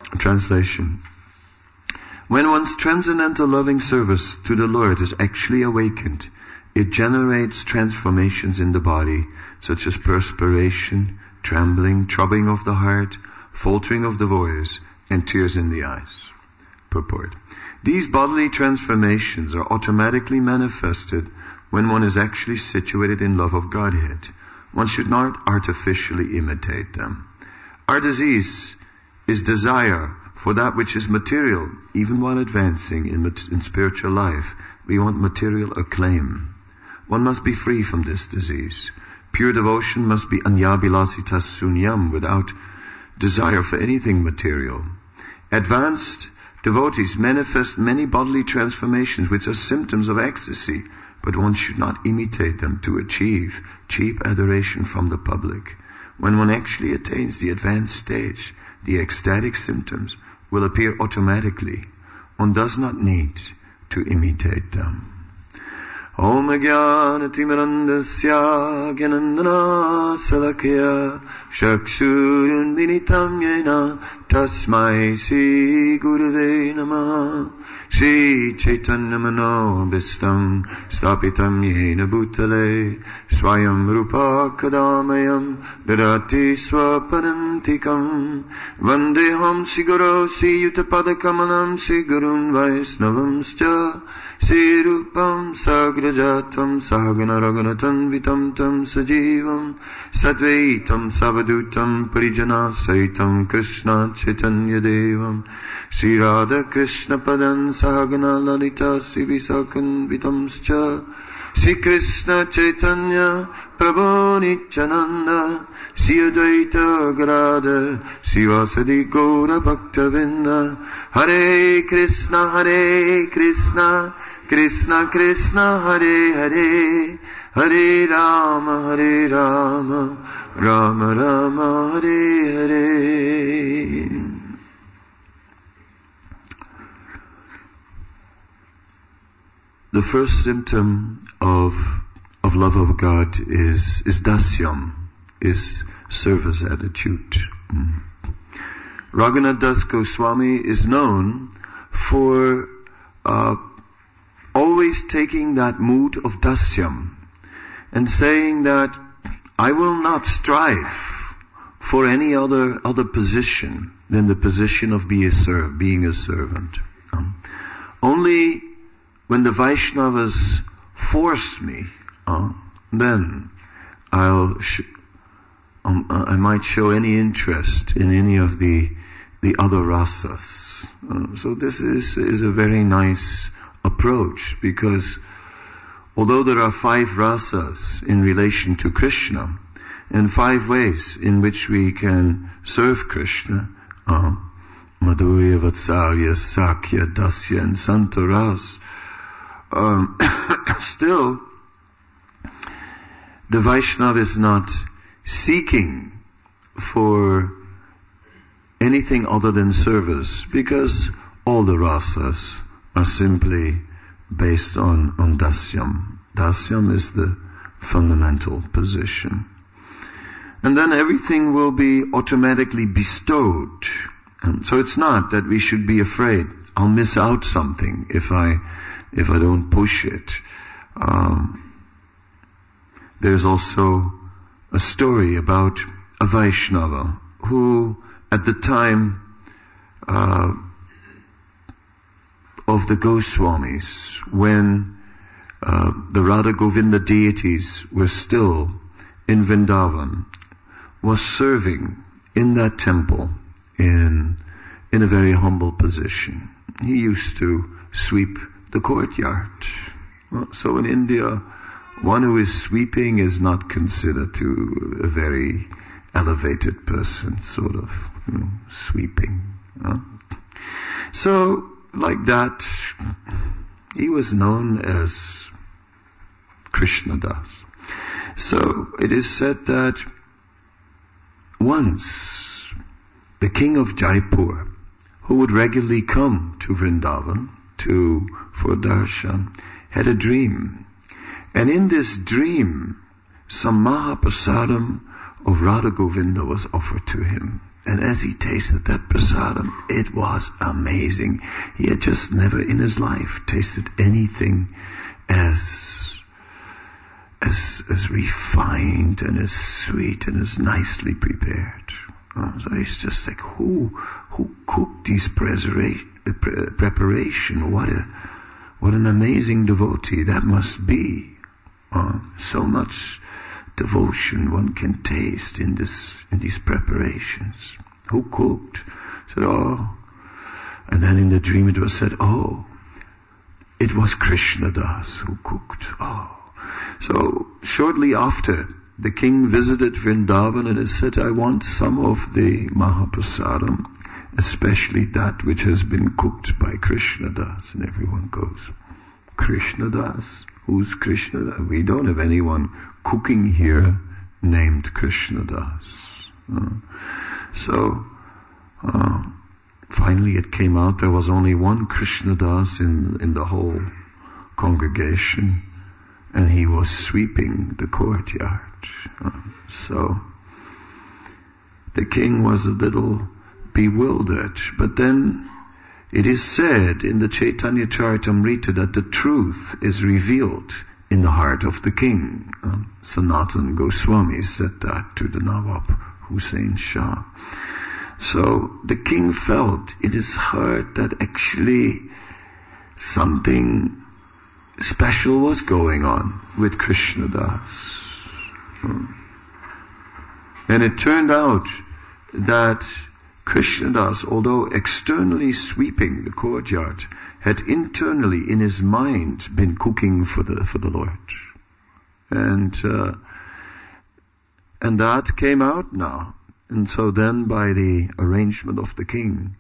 Translation. When one's transcendental loving service to the Lord is actually awakened, it generates transformations in the body, such as perspiration, trembling, throbbing of the heart, faltering of the voice, and tears in the eyes. Purport. These bodily transformations are automatically manifested when one is actually situated in love of Godhead. One should not artificially imitate them. Our disease is desire for that which is material, even while advancing in spiritual life. We want material acclaim. One must be free from this disease. Pure devotion must be anyabilasitas sunyam, without desire for anything material. Advanced devotees manifest many bodily transformations which are symptoms of ecstasy, but one should not imitate them to achieve cheap adoration from the public. When one actually attains the advanced stage, the ecstatic symptoms will appear automatically. One does not need to imitate them. Om Jnana-timirandasya Gyanandana Salakya Chakshurunmilitam Yena Tasmai Sri Gurave Namaha. Shri Chaitanya Manobhistam Stapitam Yena Bhutale Swayam Rupa Kadamayam Dadati Swaparantikam Vandeham Siguro Sri Yutapadakamanam Sri Gurun Vaisnavamscha Sri Rupam Sagrajatam Sahagana Raghunatam Vitam Tam Sajivam Satvaitam Savadutam Parijana Saitam Krishna Chaitanya Devam Sri Radha Krishna Padan Sahagana Lalita Sri Visakan Vitamscha Sri Krishna Chaitanya Prabhu Nityananda Sri Advaita Gadadhar Sri Vasadi Gaura Bhaktavinda Hare Krishna Krishna Krishna Hare Hare Hare Rama Rama Rama Hare Hare. The first symptom of love of God is dasyam, is service attitude. Raghunath Das Goswami is known for always taking that mood of dasyam and saying that I will not strive for any other position than the position of being a servant. Only when the Vaishnavas force me, then I might show any interest in any of the other rasas. So this is a very nice approach, because although there are 5 rasas in relation to Krishna, and 5 ways in which we can serve Krishna, Madhurya, Vatsalya, Sakya, Dasya, and Santaras, still, the Vaishnava is not seeking for anything other than service, because all the rasas are simply based on dasyam. Dasyam is the fundamental position. And then everything will be automatically bestowed. And so it's not that we should be afraid, I'll miss out something if I don't push it. There's also a story about a Vaishnava who, at the time of the Goswamis, when the Radha Govinda deities were still in Vrindavan, was serving in that temple in a very humble position. He used to sweep the courtyard. So in India, one who is sweeping is not considered to a very elevated person, sort of, sweeping. So, like that, he was known as Krishnadas. So it is said that once the king of Jaipur, who would regularly come to Vrindavan for darshan, had a dream. And in this dream, some Mahaprasadam of Radha Govinda was offered to him. And as he tasted that prasadam, it was amazing. He had just never in his life tasted anything as refined and as sweet and as nicely prepared. So it's just like, who cooked these preparation? What an amazing devotee that must be. So much devotion one can taste in these preparations. Who cooked? Said, and then in the dream it was said, it was Krishna Das who cooked. So shortly after, the king visited Vrindavan and he said, I want some of the Mahaprasadam, especially that which has been cooked by Krishna Das. And everyone goes, Krishna Das? Who's Krishna Das? We don't have anyone cooking here named Krishna Das. Finally it came out there was only one Krishna Das in the whole congregation, and he was sweeping the courtyard. So the king was a little bewildered, but then it is said in the Chaitanya Charitamrita that the truth is revealed in the heart of the king. Sanatana Goswami said that to the Nawab Hussain Shah. So the king felt in his heart that actually something special was going on with Krishna Das. And it turned out that Krishna Das, although externally sweeping the courtyard, had internally in his mind been cooking for the Lord. And that came out now. And so then by the arrangement of the king,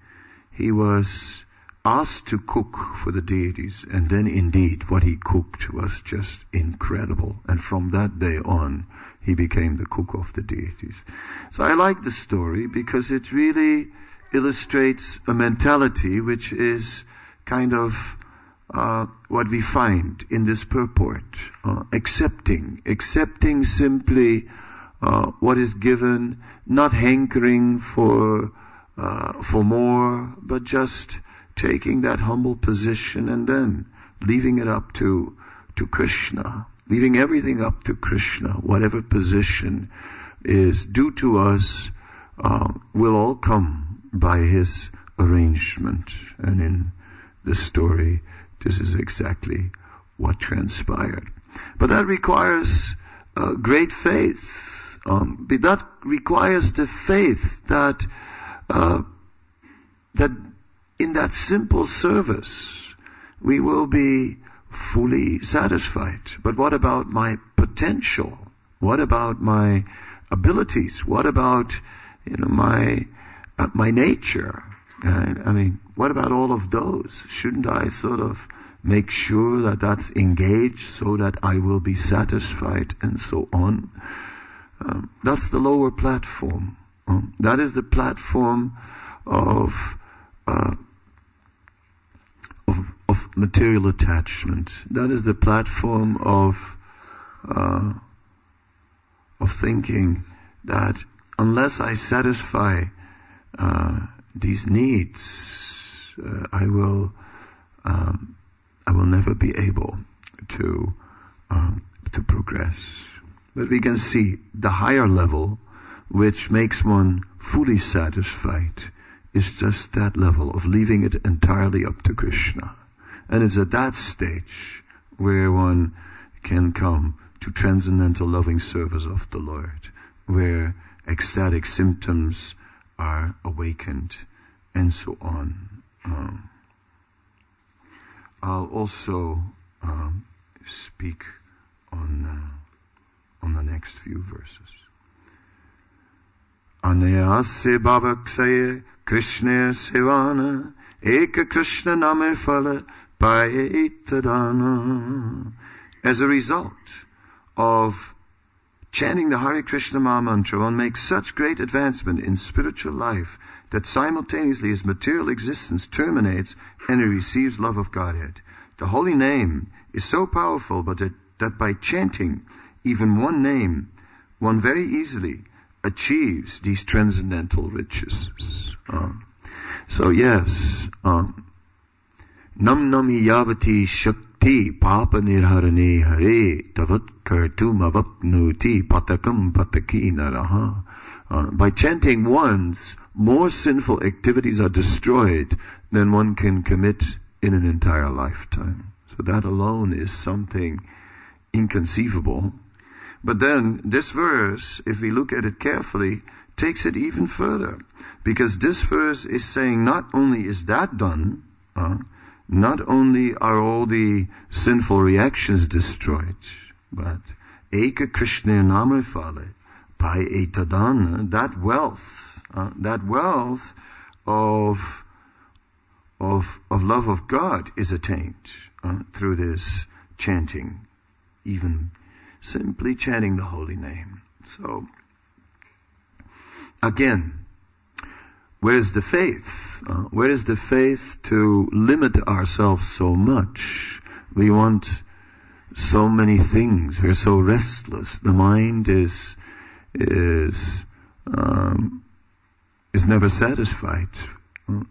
he was asked to cook for the deities, and then indeed what he cooked was just incredible. And from that day on, he became the cook of the deities. So I like the story because it really illustrates a mentality which is kind of what we find in this purport. Accepting simply what is given, not hankering for more, but just taking that humble position and then leaving it up to Krishna, leaving everything up to Krishna. Whatever position is due to us will all come by his arrangement. And in this story, this is exactly what transpired. But that requires great faith. That requires the faith that in that simple service we will be fully satisfied. But what about my potential? What about my abilities? What about my nature? I mean, what about all of those? Shouldn't I sort of make sure that that's engaged so that I will be satisfied and so on? That's the lower platform. That is the platform of material attachment. That is the platform of thinking that unless I satisfy these needs, I will never be able to progress. But we can see the higher level, which makes one fully satisfied, is just that level of leaving it entirely up to Krishna. And it's at that stage where one can come to transcendental loving service of the Lord, where ecstatic symptoms are awakened, and so on. I'll also speak on the next few verses. Anayase bhavaksaye Krishna sevana eka Krishna name phala paye itadana. As a result of chanting the Hare Krishna Maha Mantra, one makes such great advancement in spiritual life that simultaneously his material existence terminates and he receives love of Godhead. The holy name is so powerful, but that by chanting even one name, one very easily achieves these transcendental riches. So yes, Nam Nami Yavati Shakti Papa Nirharane Hare Tavat Kartum Avapnuti Patakam Pataki Naraha. By chanting once, more sinful activities are destroyed than one can commit in an entire lifetime. So that alone is something inconceivable. But then this verse, if we look at it carefully, takes it even further. Because this verse is saying not only is that done, not only are all the sinful reactions destroyed, but Eka Krishna Namrifale, Pai Etadana, that wealth of love of God is attained through this chanting, even simply chanting the holy name. So, again, where is the faith? Where is the faith to limit ourselves so much? We want so many things. We're so restless. The mind is never satisfied.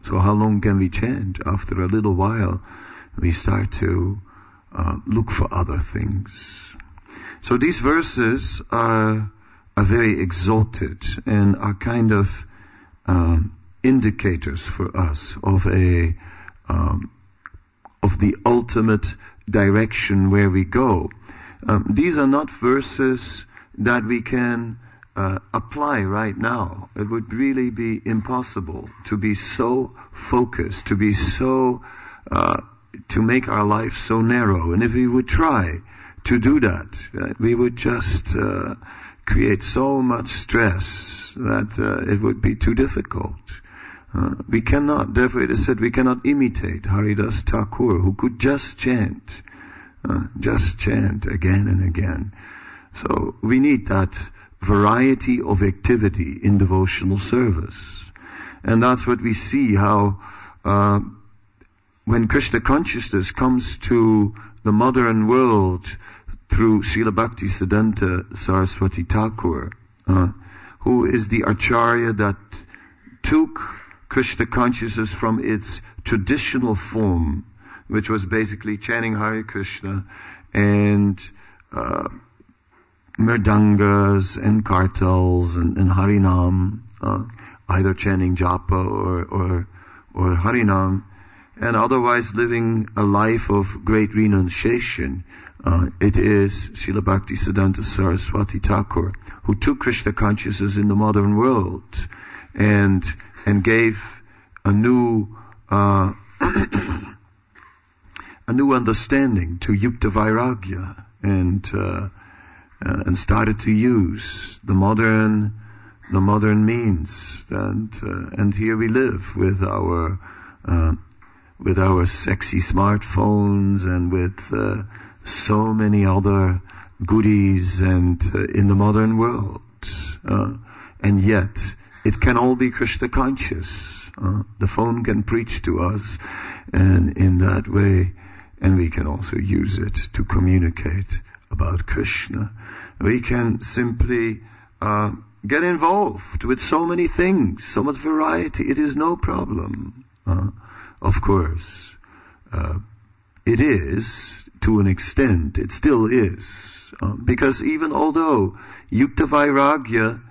So how long can we chant? After a little while, we start to look for other things. So these verses are very exalted and are kind of indicators for us of the ultimate direction where we go. These are not verses that we can apply right now. It would really be impossible to be so focused, to be so to make our life so narrow. And if we would try to do that, we would just create so much stress that it would be too difficult. We cannot, therefore it is said, we cannot imitate Haridas Thakur, who could just chant again and again. So we need that variety of activity in devotional service. And that's what we see, how when Krishna consciousness comes to the modern world through Srila Bhaktisiddhanta Saraswati Thakur, who is the Acharya that took Krishna consciousness from its traditional form, which was basically chanting Hare Krishna and mridangas and kartals and harinam, either chanting japa or harinam, and otherwise living a life of great renunciation. It is Srila Bhaktisiddhanta Saraswati Thakur who took Krishna consciousness in the modern world and gave a new a new understanding to Yukta Vairagya and started to use the modern means, and here we live with our sexy smartphones and with so many other goodies and in the modern world, and yet it can all be Krishna conscious. The phone can preach to us, and in that way, and we can also use it to communicate about Krishna. We can simply get involved with so many things, so much variety. It is no problem. Of course, it is to an extent. It still is, because even although Yukta Vairagya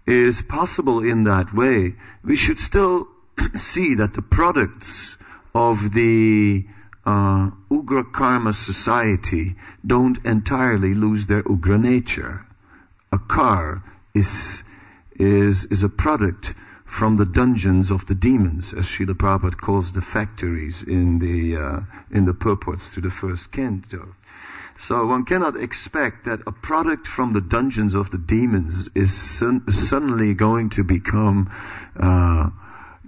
is possible in that way, we should still see that the products of the Ugra Karma society don't entirely lose their Ugra nature. A car is a product from the dungeons of the demons, as Srila Prabhupada calls the factories in the purports to the first canto. So one cannot expect that a product from the dungeons of the demons is suddenly going to become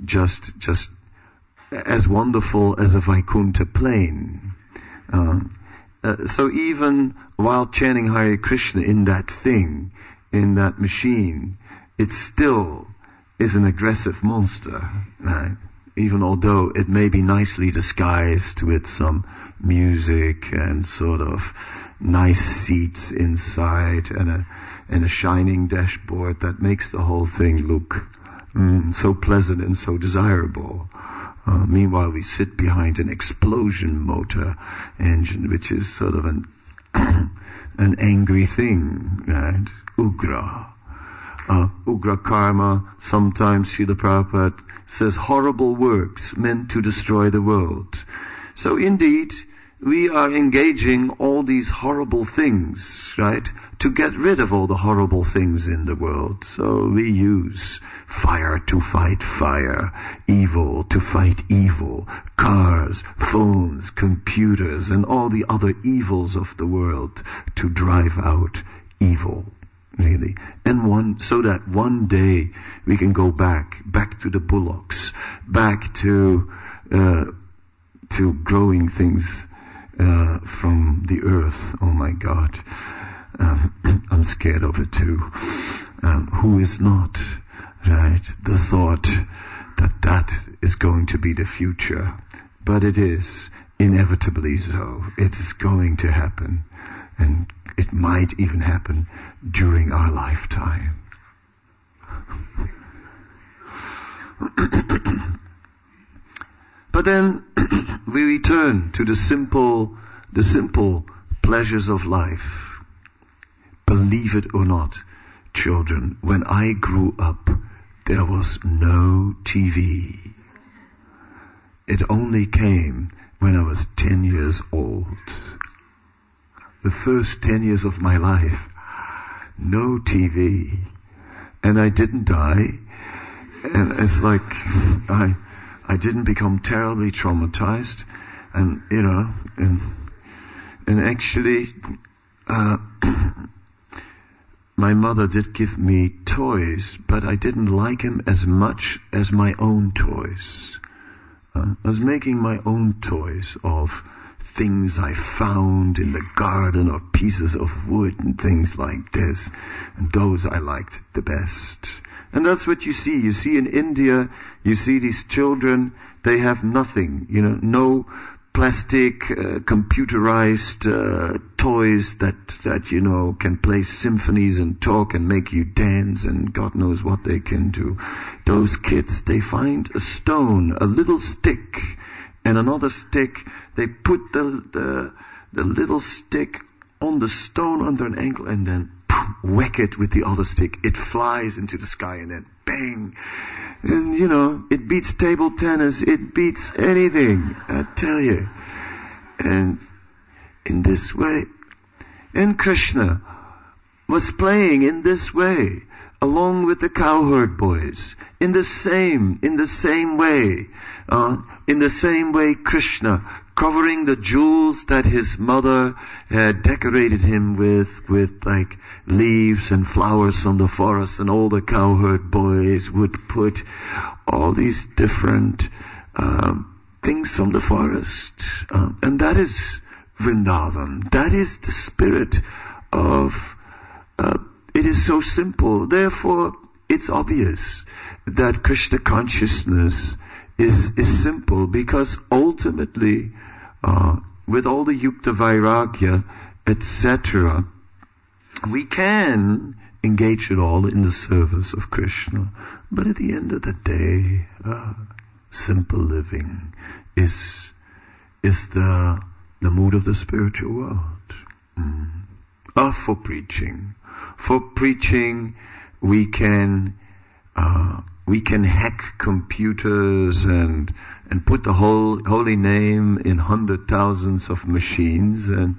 just as wonderful as a Vaikuntha plain. So even while chanting Hare Krishna in that thing, in that machine, it still is an aggressive monster, right? Even although it may be nicely disguised with some music and sort of nice seats inside and and a shining dashboard that makes the whole thing look so pleasant and so desirable. Meanwhile, we sit behind an explosion motor engine, which is sort of an angry thing, right? Ugra. Ugra karma, sometimes Srila Prabhupada says horrible works meant to destroy the world. So indeed, we are engaging all these horrible things, right, to get rid of all the horrible things in the world. So we use fire to fight fire, evil to fight evil, cars, phones, computers, and all the other evils of the world to drive out evil, really. And so that one day we can go back to the bullocks, back to growing things from the earth. Oh my God. I'm scared of it too. Who is not, right? The thought that is going to be the future. But it is inevitably so. It's going to happen. And it might even happen during our lifetime. But then we return to the simple pleasures of life. Believe it or not, children, when I grew up, there was no TV. It only came when I was 10 years old. The first 10 years of my life, no TV. And I didn't die. And it's like, I didn't become terribly traumatized. And, you know, and actually, my mother did give me toys, but I didn't like them as much as my own toys. I was making my own toys of things I found in the garden, or pieces of wood and things like this. And those I liked the best. And that's what you see. You see in India, you see these children, they have nothing, you know, no plastic, computerized toys that, you know, can play symphonies and talk and make you dance, and God knows what they can do. Those kids, they find a stone, a little stick, and another stick. They put the little stick on the stone under an ankle and then whack it with the other stick. It flies into the sky and then bang. And, you know, it beats table tennis. It beats anything, I tell you. And in this way, and Krishna was playing in this way, along with the cowherd boys, in the same way, Krishna, covering the jewels that his mother had decorated him with like leaves and flowers from the forest, and all the cowherd boys would put all these different things from the forest. And that is Vrindavan. That is the spirit of, it is so simple. Therefore, it's obvious that Krishna consciousness is simple, because ultimately, with all the yukta vairagya, etc., we can engage it all in the service of Krishna. But at the end of the day, simple living is the mood of the spiritual world. For preaching. For preaching, we can hack computers and put the holy name in 100,000s of machines, and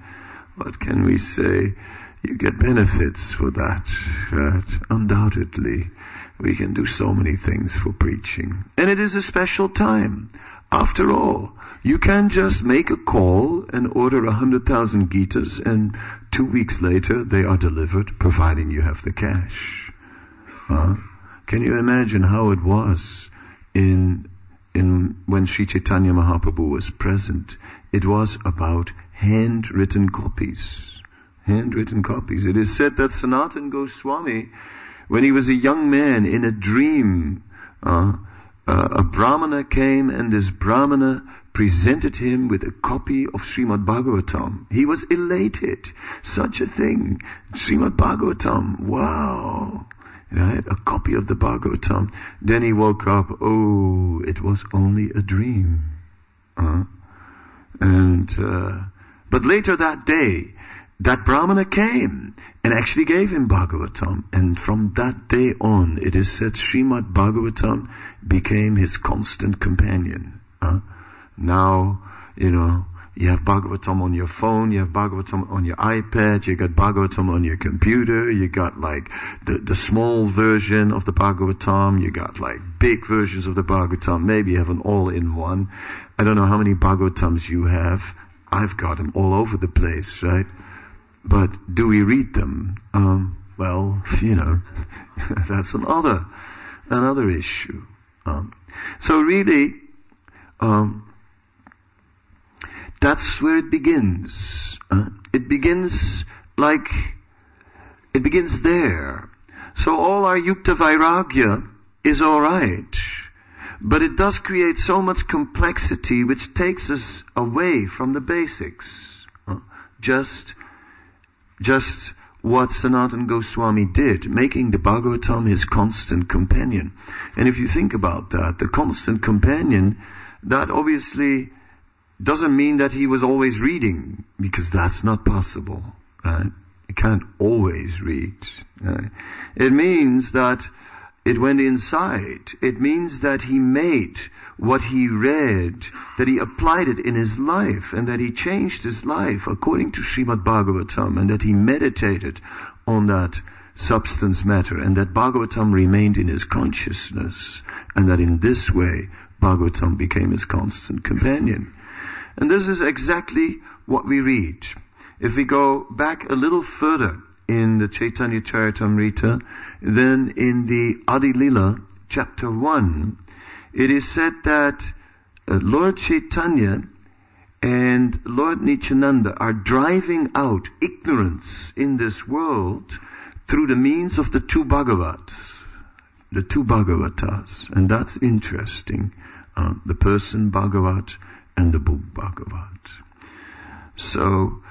what can we say? You get benefits for that, right? Undoubtedly. We can do so many things for preaching. And it is a special time. After all, you can just make a call and order 100,000 Gitas, and 2 weeks later they are delivered, providing you have the cash. Can you imagine how it was in when Sri Chaitanya Mahaprabhu was present? It was about handwritten copies. Handwritten copies. It is said that Sanatana Goswami, when he was a young man, in a dream, a Brahmana came, and this Brahmana presented him with a copy of Srimad Bhagavatam. He was elated. Such a thing. Srimad Bhagavatam. Wow. Right? A copy of the Bhagavatam. Then he woke up. Oh, it was only a dream. But later that day, that Brahmana came and actually gave him Bhagavatam. And from that day on, it is said Srimad Bhagavatam became his constant companion. Now, you have Bhagavatam on your phone, you have Bhagavatam on your iPad, you got Bhagavatam on your computer, you got like the small version of the Bhagavatam, you got like big versions of the Bhagavatam, maybe you have an all-in-one. I don't know how many Bhagavatams you have. I've got them all over the place, right? But do we read them? Well, that's another issue. So really, that's where it begins. It begins there. So all our yukta vairagya is alright, but it does create so much complexity which takes us away from the basics. Just what Sanatana Goswami did, making the Bhagavatam his constant companion. And if you think about that, the constant companion, that obviously doesn't mean that he was always reading, because that's not possible. Right? You can't always read. Right? It means that it went inside. It means that he made what he read, that he applied it in his life, and that he changed his life according to Srimad Bhagavatam, and that he meditated on that substance matter, and that Bhagavatam remained in his consciousness, and that in this way Bhagavatam became his constant companion. And this is exactly what we read. If we go back a little further in the Chaitanya Charitamrita, then in the Adi Lila, chapter 1, it is said that Lord Chaitanya and Lord Nityananda are driving out ignorance in this world through the means of the two Bhagavats, the two Bhagavatas. And that's interesting. The person Bhagavat and the book Bhagavat. So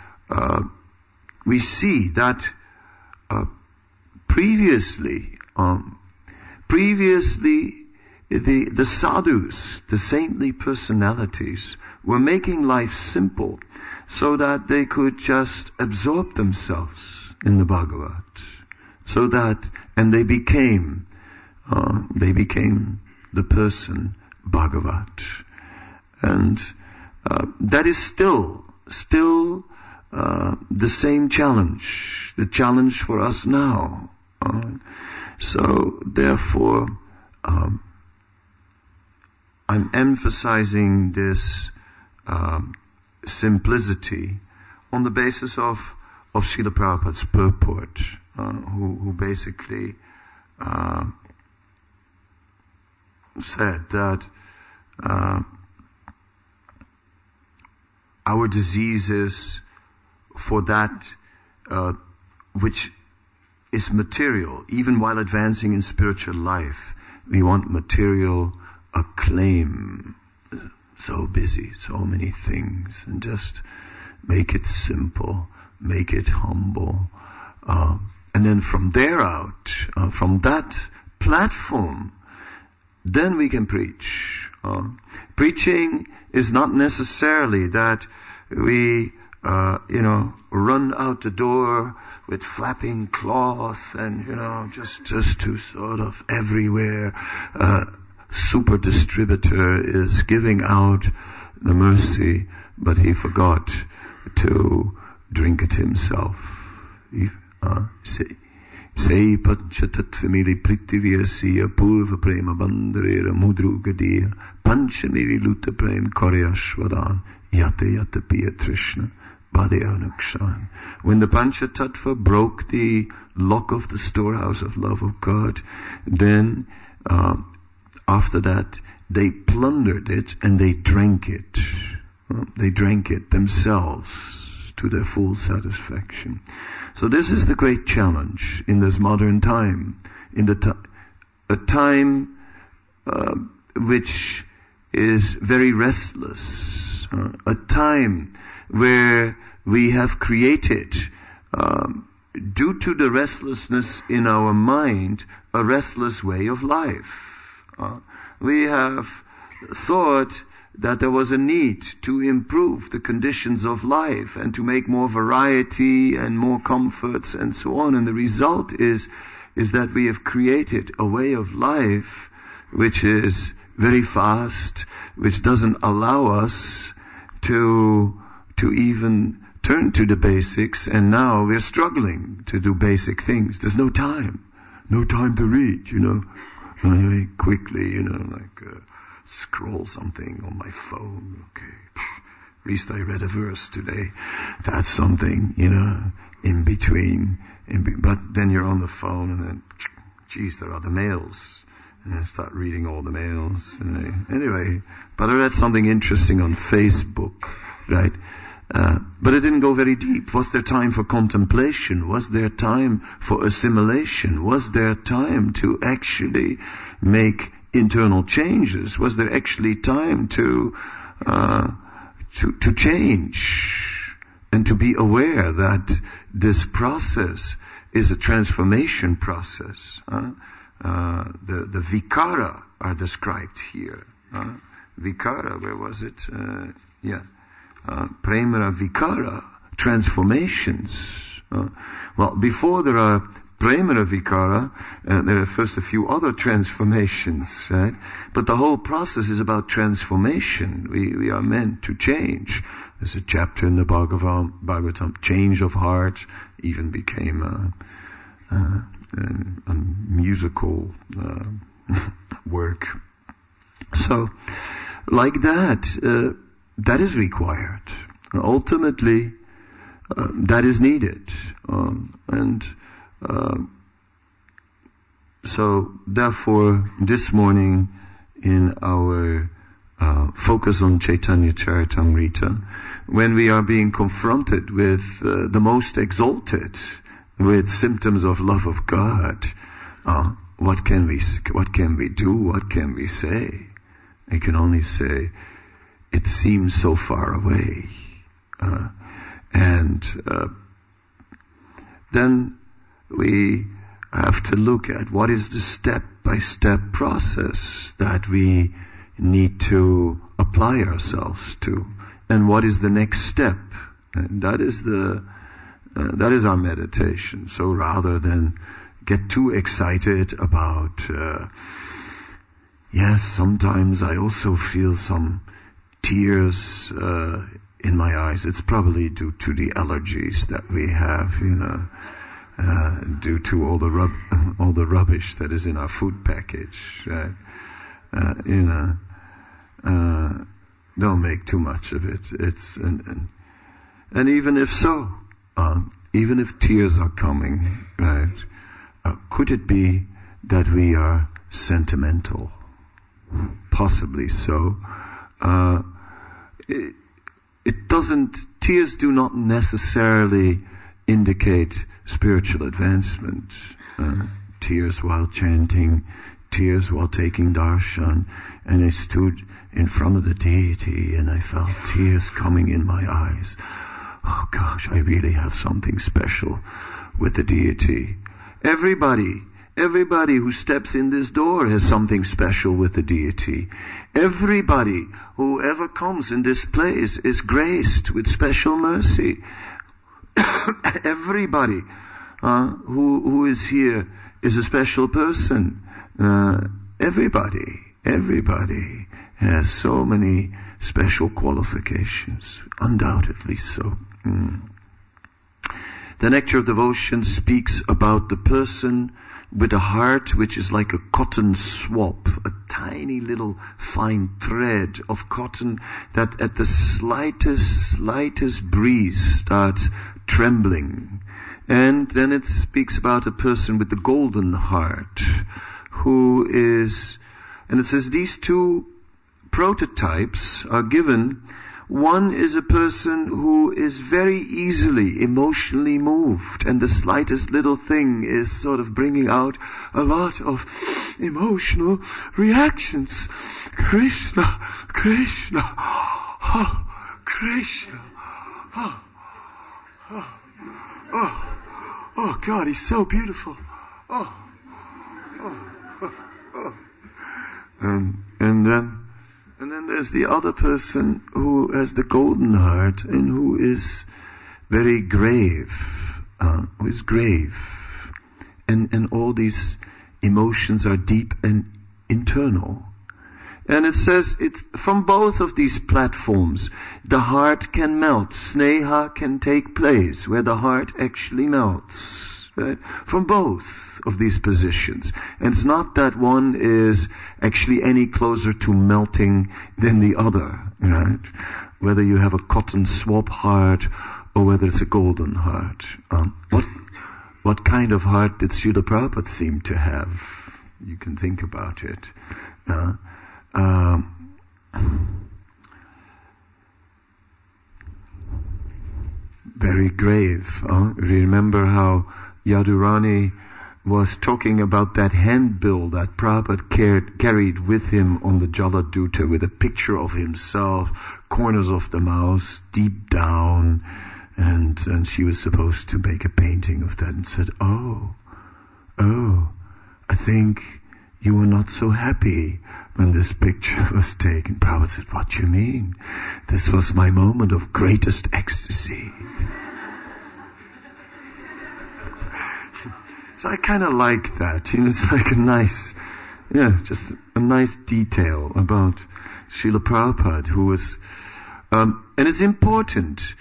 we see that previously the sadhus, the saintly personalities, were making life simple so that they could just absorb themselves in the Bhagavat. And they became the person Bhagavat. And that is still the same challenge, the challenge for us now. So therefore, I'm emphasizing this simplicity on the basis of Srila Prabhupada's purport, who basically said that our disease is for that which is material. Even while advancing in spiritual life, we want material acclaim. So busy, so many things, and just make it simple, make it humble. And then from there out, from that platform, then we can preach. Preaching is not necessarily that we, run out the door with flapping cloth and, just to sort of everywhere. Super distributor is giving out the mercy, but he forgot to drink it himself. Sei panchatatvamili prithiviyasiya purva prema bandharera mudrugadiya panchamiri luta prem karyashvadan yata yata piya trishna bhadeyanukshan. When the Panchatattva broke the lock of the storehouse of love of God, then after that they plundered it and they drank it. They drank it themselves to their full satisfaction. So this is the great challenge in this modern time, in a time which is very restless, a time where we have created, due to the restlessness in our mind, a restless way of life. We have thought that there was a need to improve the conditions of life and to make more variety and more comforts and so on. And the result is that we have created a way of life which is very fast, which doesn't allow us to even turn to the basics, and now we're struggling to do basic things. There's no time to read, Very quickly, scroll something on my phone. Okay, at least I read a verse today. That's something, in between. But then you're on the phone, and then, there are the mails. And I start reading all the mails. Anyway, but I read something interesting on Facebook, right? But it didn't go very deep. Was there time for contemplation? Was there time for assimilation? Was there time to actually make internal changes? Was there actually time to change and to be aware that this process is a transformation process? The vikara are described here. Vikara, where was it? Premara vikara, transformations. Well, before there are Premara vikara, there are first a few other transformations, right? But the whole process is about transformation. We are meant to change. There's a chapter in the Bhagavatam, change of heart, even became a musical work. So, like that, that is required. Ultimately, that is needed. So therefore, this morning in our focus on Chaitanya Charitamrita, when we are being confronted with the most exalted, with symptoms of love of God, what can we do? What can we say? I can only say, it seems so far away. Then we have to look at what is the step-by-step process that we need to apply ourselves to, and what is the next step. And that is our meditation. So rather than get too excited about, yes, sometimes I also feel some tears in my eyes. It's probably due to the allergies that we have, due to all the rubbish that is in our food package, right? Don't make too much of it. It's and even if so, even if tears are coming, right? Could it be that we are sentimental? Possibly so. Tears do not necessarily indicate spiritual advancement. Tears while chanting, tears while taking darshan, and I stood in front of the deity and I felt tears coming in my eyes. Oh gosh, I really have something special with the deity. Everybody who steps in this door has something special with the deity. Everybody who ever comes in this place is graced with special mercy. Everybody who is here is a special person. Everybody has so many special qualifications, undoubtedly so. The Nectar of Devotion speaks about the person with a heart which is like a cotton swab, a tiny little fine thread of cotton that at the slightest breeze starts trembling. And then it speaks about a person with the golden heart, who is, and it says these two prototypes are given One is a person who is very easily emotionally moved, and the slightest little thing is sort of bringing out a lot of emotional reactions. Krishna, Krishna, oh, Krishna, oh, oh, oh, oh God, he's so beautiful. Oh, oh, oh, oh. And then there's the other person who has the golden heart and who is very grave, who is grave. And all these emotions are deep and internal. And it says from both of these platforms, the heart can melt. Sneha can take place where the heart actually melts. Right? From both of these positions. And it's not that one is actually any closer to melting than the other. Right? Whether you have a cotton swab heart or whether it's a golden heart. What kind of heart did Srila Prabhupada seem to have? You can think about it. Very grave. Remember how Yadurani was talking about that handbill that Prabhupada carried with him on the Jaladuta with a picture of himself, corners of the mouth, deep down, and she was supposed to make a painting of that and said, oh, I think you were not so happy when this picture was taken. Prabhupada said, what do you mean? This was my moment of greatest ecstasy. So I kind of like that. It's like just a nice detail about Srila Prabhupada, who was, and it's important.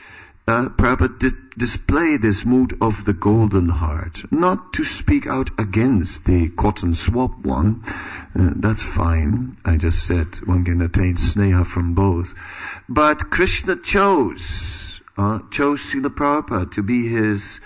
Prabhupada display this mood of the golden heart, not to speak out against the cotton swab one. That's fine. I just said one can attain sneha from both. But Krishna chose Srila Prabhupada to be his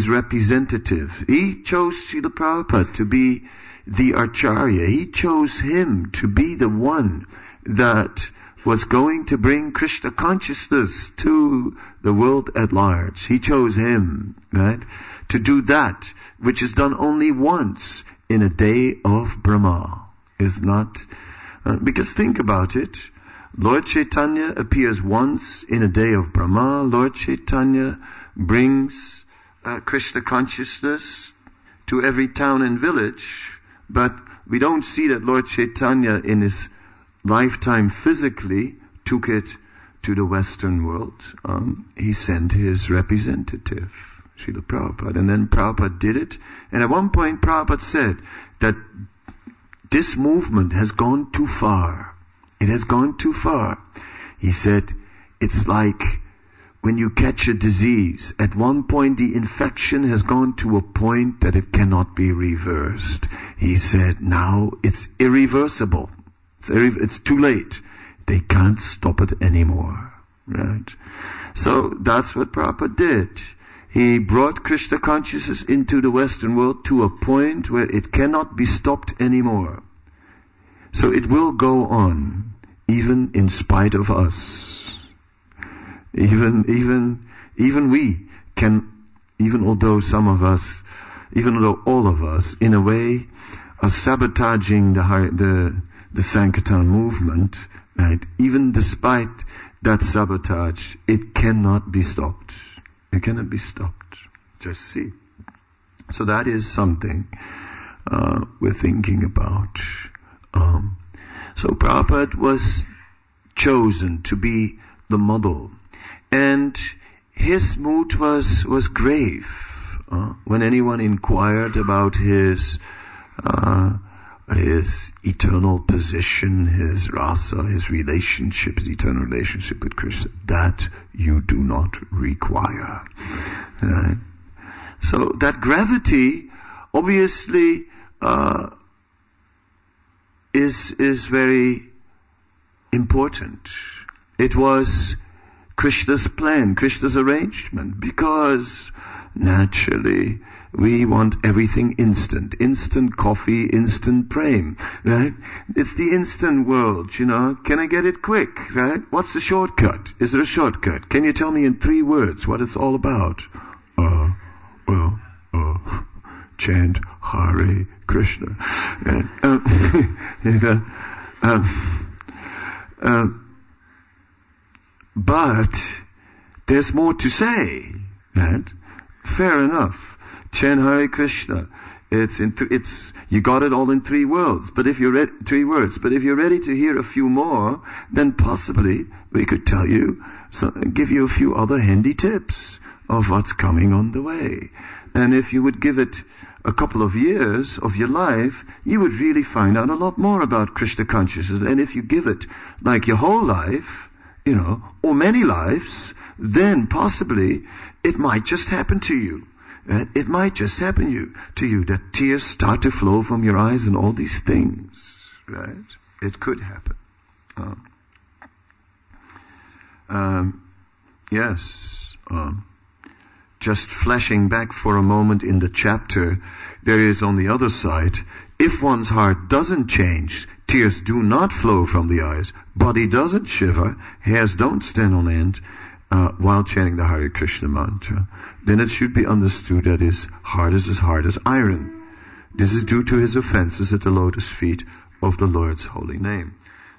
representative. He chose Srila Prabhupada to be the Acharya. He chose him to be the one that was going to bring Krishna consciousness to the world at large. He chose him, right, to do that which is done only once in a day of Brahma. Is not, because think about it, Lord Chaitanya appears once in a day of Brahma. Lord Chaitanya brings Krishna consciousness to every town and village, but we don't see that Lord Chaitanya in his lifetime physically took it to the Western world. He sent his representative, Srila Prabhupada, and then Prabhupada did it. And at one point Prabhupada said that this movement has gone too far. It has gone too far. He said, it's like when you catch a disease, at one point the infection has gone to a point that it cannot be reversed. He said, now it's irreversible. It's too late. They can't stop it anymore. Right? So that's what Prabhupada did. He brought Krishna consciousness into the Western world to a point where it cannot be stopped anymore. So it will go on, even in spite of us. Even we can, even although all of us, in a way, are sabotaging the Sankirtan movement, right? Even despite that sabotage, it cannot be stopped. It cannot be stopped. Just see. So that is something we're thinking about. So Prabhupada was chosen to be the model. And his mood was grave. When anyone inquired about his eternal position, his rasa, his relationship, his eternal relationship with Krishna, that you do not require. Right? So that gravity, obviously, is very important. It was Krishna's plan, Krishna's arrangement, because naturally, we want everything instant. Instant coffee, instant prem, right? It's the instant world, Can I get it quick, right? What's the shortcut? Is there a shortcut? Can you tell me in 3 words what it's all about? Chant Hare Krishna. But there's more to say, right? Fair enough. Chant Hare Krishna. You got it all in 3 words. But if you're 3 words. But if you're ready to hear a few more, then possibly we could give you a few other handy tips of what's coming on the way. And if you would give it a couple of years of your life, you would really find out a lot more about Krishna consciousness. And if you give it like your whole life, or many lives, then possibly it might just happen to you. Right? It might just happen to you that tears start to flow from your eyes and all these things. Right? It could happen. Yes. Just flashing back for a moment in the chapter, there is on the other side, if one's heart doesn't change, tears do not flow from the eyes, body doesn't shiver, hairs don't stand on end, while chanting the Hare Krishna mantra, then it should be understood that his heart is as hard as iron. This is due to his offenses at the lotus feet of the Lord's holy name.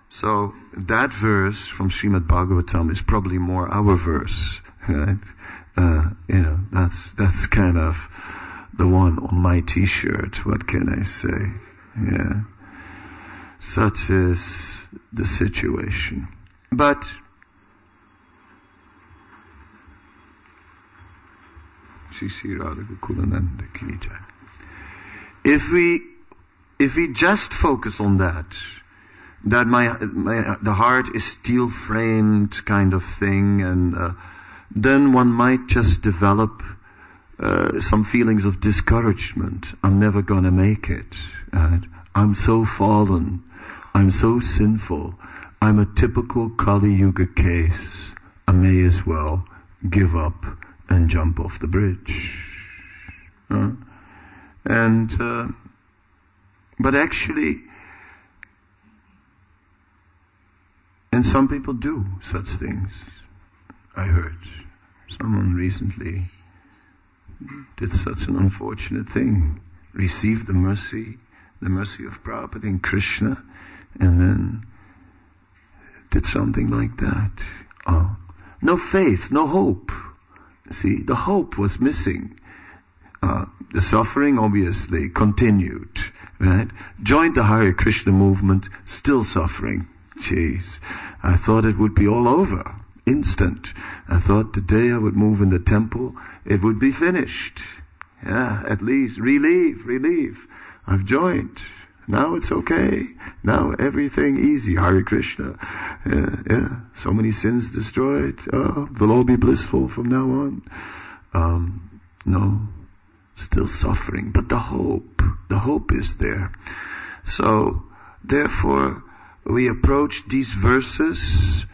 So that verse from Srimad Bhagavatam is probably more our verse, right? That's kind of the one on my t-shirt. What can I say? Yeah. Such is the situation. But if we just focus on that the heart is steel framed kind of thing, and then one might just develop some feelings of discouragement. I'm never gonna make it. Right? I'm so fallen. I'm so sinful. I'm a typical Kali Yuga case. I may as well give up and jump off the bridge. But actually, and some people do such things. I heard someone recently did such an unfortunate thing, received the mercy of Prabhupada and Krishna, and then did something like that. No faith, no hope. See, the hope was missing. The suffering obviously continued, right? Joined the Hare Krishna movement, still suffering. Jeez, I thought it would be all over. Instant. I thought the day I would move in the temple, it would be finished. Yeah, at least relief. I've joined. Now it's okay. Now everything easy. Hare Krishna. Yeah. So many sins destroyed. We'll all be blissful from now on. No. Still suffering. But the hope is there. So, therefore, we approach these verses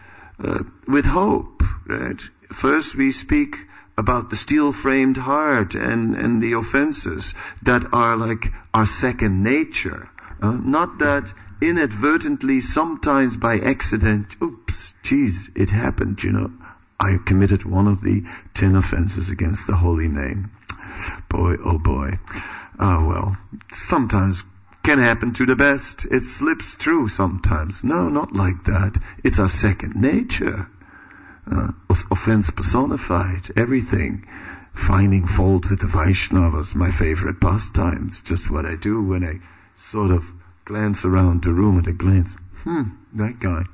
with hope, right? First we speak about the steel-framed heart and the offenses that are like our second nature. Not that inadvertently, sometimes by accident, it happened, I committed one of the 10 offenses against the holy name. Boy, oh boy. Well, sometimes can happen to the best. It slips through sometimes. No, not like that. It's our second nature. Offense personified. Everything. Finding fault with the Vaishnavas, my favorite pastimes. Just what I do when I sort of glance around the room at a glance. That guy.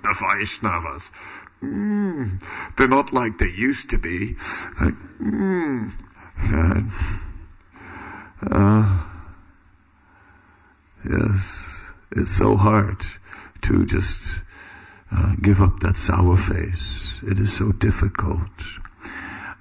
The Vaishnavas. They're not like they used to be. Yes, it's so hard to just give up that sour face. It is so difficult.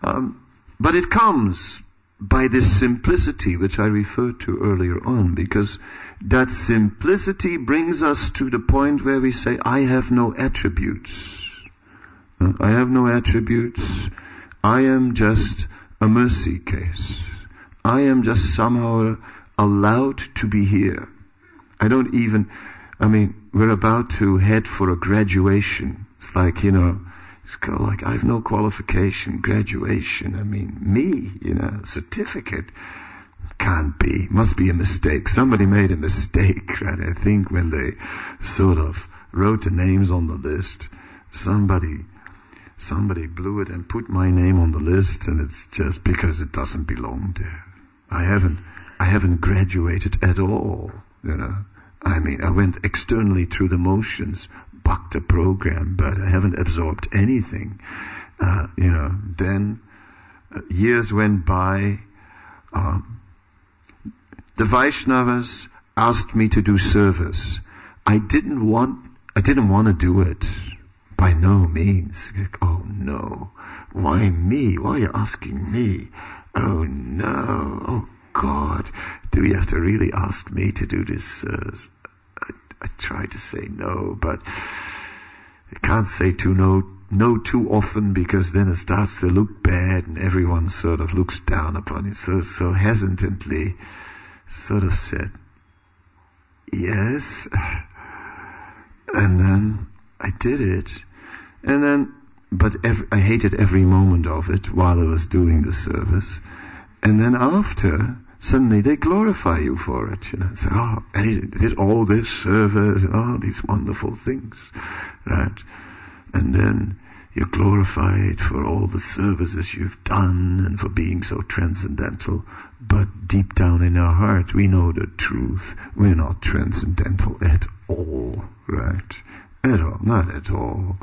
But it comes by this simplicity which I referred to earlier on, because that simplicity brings us to the point where we say, I have no attributes. I have no attributes. I am just a mercy case. I am just somehow allowed to be here. We're about to head for a graduation. It's like, it's kind of like, I have no qualification, graduation. Certificate. Can't be. Must be a mistake. Somebody made a mistake, right? I think when they sort of wrote the names on the list, somebody blew it and put my name on the list, and it's just because it doesn't belong there. I haven't graduated at all, I went externally through the motions, bucked the program, but I haven't absorbed anything. Then years went by. The Vaishnavas asked me to do service. I didn't want to do it. By no means. Oh no. Why me? Why are you asking me? Oh no. Oh God. Do you have to really ask me to do this? I try to say no, but I can't say no too often, because then it starts to look bad and everyone sort of looks down upon it. So hesitantly sort of said yes. And then I did it. But I hated every moment of it while I was doing the service. And then after, suddenly they glorify you for it, Say, and he did all this service and all these wonderful things, right? And then you're glorified for all the services you've done and for being so transcendental. But deep down in our heart, we know the truth. We're not transcendental at all, right? At all, not at all.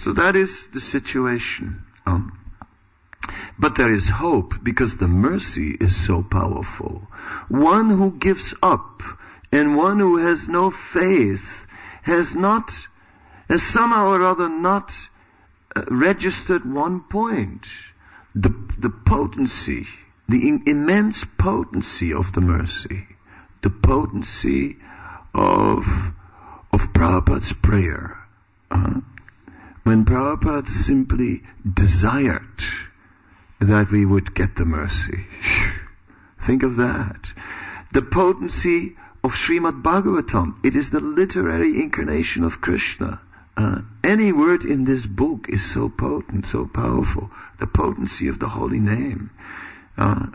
So that is the situation. But there is hope, because the mercy is so powerful. One who gives up and one who has no faith has somehow or other not registered one point. The potency, the immense potency of the mercy, the potency of Prabhupada's prayer. When Prabhupada simply desired that we would get the mercy. Think of that. The potency of Srimad Bhagavatam. It is the literary incarnation of Krishna. Any word in this book is so potent, so powerful. The potency of the holy name.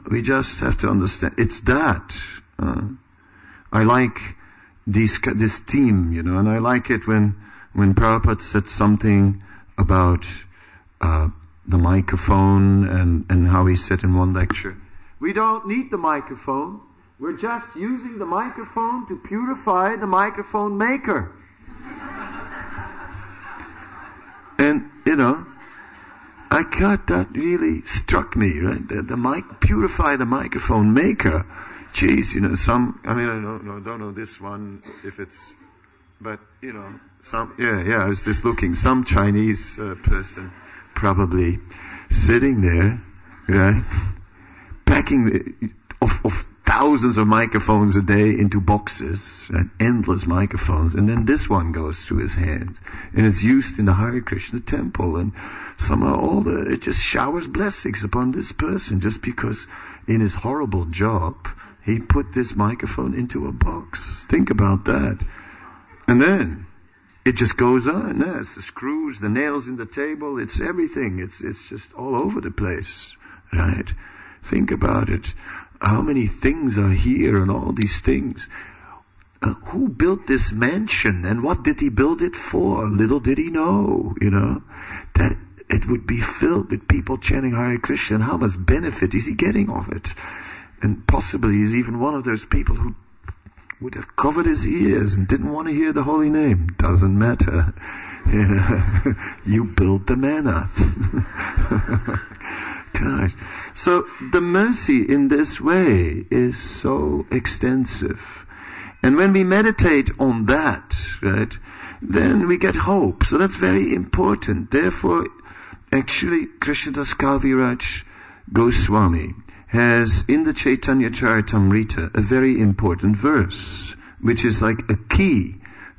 We just have to understand. It's that. I like this theme, and I like it when Prabhupada said something about the microphone and how he said in one lecture, we don't need the microphone. We're just using the microphone to purify the microphone maker. And, I got that really struck me, right? The mic, purify the microphone maker. Geez, I don't know this one, if it's, but, I was just looking, some Chinese person probably sitting there, right? Packing of thousands of microphones a day into boxes, right? Endless microphones, and then this one goes through his hands, and it's used in the Hare Krishna temple, and somehow it just showers blessings upon this person, just because in his horrible job he put this microphone into a box. Think about that. And then it just goes on. It's the screws, the nails in the table, it's everything. It's just all over the place, right? Think about it. How many things are here and all these things? Who built this mansion and what did he build it for? Little did he know, that it would be filled with people chanting Hare Krishna. And how much benefit is he getting of it? And possibly he's even one of those people who would have covered his ears and didn't want to hear the holy name. Doesn't matter. You build the manna. Gosh. So the mercy in this way is so extensive. And when we meditate on that, right, then we get hope. So that's very important. Therefore, actually, Krishnadas Kaviraj Goswami has in the Chaitanya Charitamrita a very important verse, which is like a key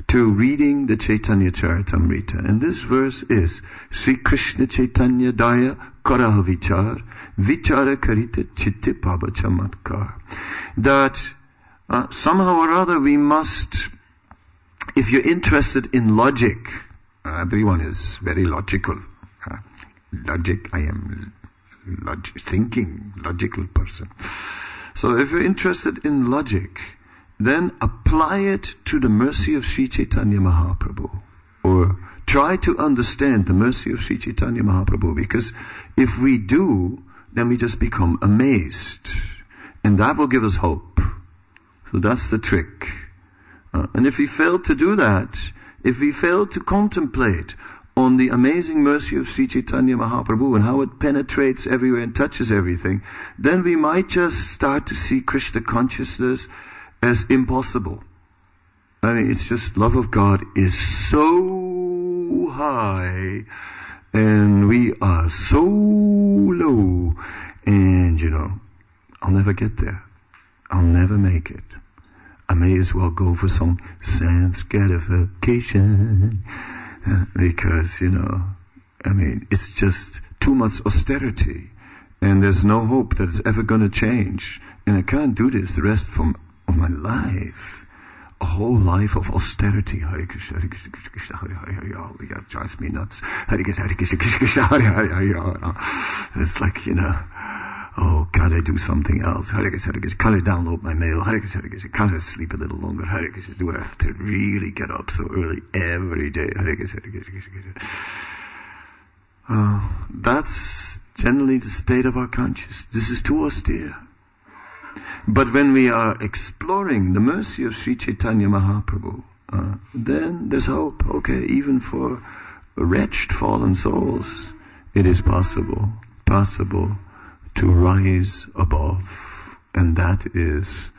to reading the Chaitanya Charitamrita. And this verse is, Sri Krishna Chaitanya Daya Karaha Vichar, Vichara Karita Chitte Paba Chamatkar. That somehow or other we must, if you're interested in logic, everyone is very logical. Logic, I am thinking, logical person. So if you're interested in logic, then apply it to the mercy of Sri Chaitanya Mahaprabhu. Or try to understand the mercy of Sri Chaitanya Mahaprabhu, because if we do, then we just become amazed. And that will give us hope. So that's the trick. And if we fail to do that, if we fail to contemplate on the amazing mercy of Sri Chaitanya Mahaprabhu and how it penetrates everywhere and touches everything, then we might just start to see Krishna consciousness as impossible. I mean, it's just love of God is so high and we are so low, and I'll never get there. I'll never make it. I may as well go for some sense gratification. Because, it's just too much austerity. And there's no hope that it's ever going to change. And I can't do this the rest of my life. A whole life of austerity. Hare Krishna, Hare Krishna, Krishna Krishna, Hare Hare, Hare Hare. That drives me nuts. Hare Krishna, Hare Krishna, Krishna Krishna, Hare Hare, Hare Hare. It's like, oh, can't I do something else? Hare Krishna, Hare Krishna. Can't I download my mail? Hare Krishna, Hare Krishna. Can't I sleep a little longer? Hare Krishna. Do I have to really get up so early every day? Hare Krishna, Hare Krishna, Krishna Krishna. That's generally the state of our consciousness. This is too austere. But when we are exploring the mercy of Sri Chaitanya Mahaprabhu, then there's hope. Okay, even for wretched fallen souls, it is possible to rise above. And that is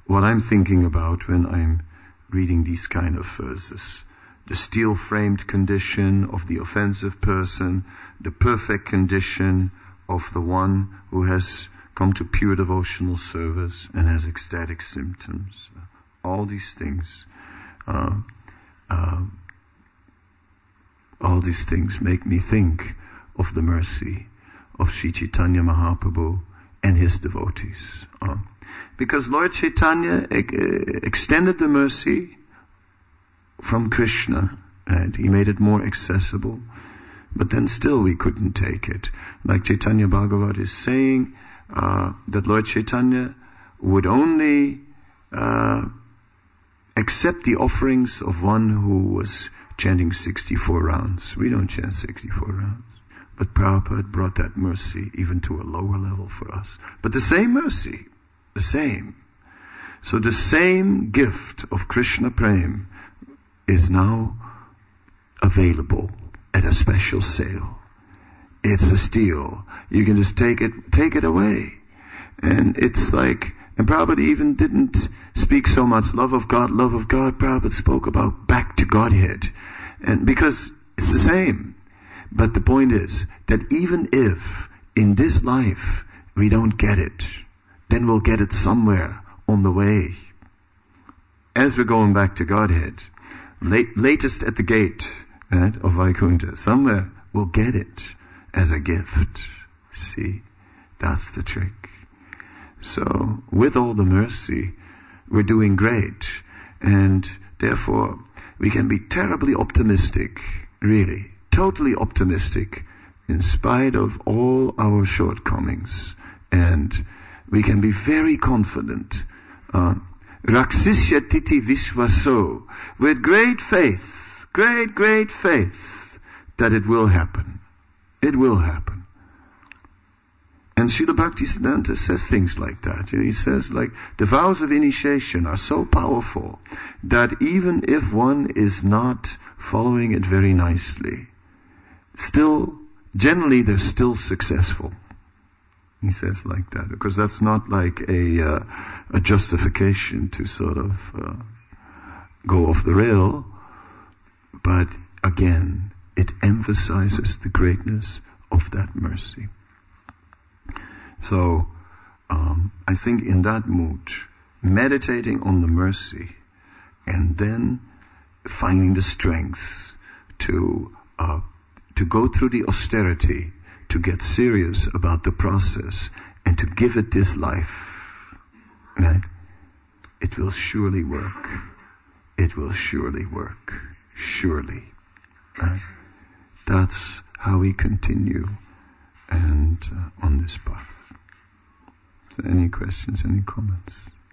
what I'm thinking about when I'm reading these kind of verses. The steel-framed condition of the offensive person, the perfect condition of the one who has come to pure devotional service and has ecstatic symptoms. All these things make me think of the mercy of Sri Chaitanya Mahaprabhu and his devotees. Because Lord Chaitanya extended the mercy from Krishna, right? He made it more accessible, but then still we couldn't take it. Like Chaitanya Bhagavat is saying, that Lord Chaitanya would only accept the offerings of one who was chanting 64 rounds. We don't chant 64 rounds. But Prabhupada brought that mercy even to a lower level for us. But the same mercy, the same. So the same gift of Krishna Prem is now available at a special sale. It's a steal. You can just take it away. And it's like, and Prabhupada even didn't speak so much love of God. Prabhupada spoke about back to Godhead. And because it's the same. But the point is that even if in this life we don't get it, then we'll get it somewhere on the way. As we're going back to Godhead, latest at the gate, right, of Vaikuntha, somewhere we'll get it as a gift. See, that's the trick. So, with all the mercy, we're doing great. And therefore, we can be terribly optimistic, really, totally optimistic, in spite of all our shortcomings. And we can be very confident. Raksisya titi vishvaso, with great faith, great faith, that it will happen. It will happen. And Srila Bhaktisiddhanta says things like that. He says, like, the vows of initiation are so powerful that even if one is not following it very nicely, still, generally they're still successful. He says like that, because that's not like a justification to sort of go off the rail, but again, it emphasizes the greatness of that mercy. So, I think in that mood, meditating on the mercy, and then finding the strength to go through the austerity, to get serious about the process, and to give it this life, right? It will surely work. It will surely work. Surely. Right? That's how we continue and on this path. So any questions, any comments?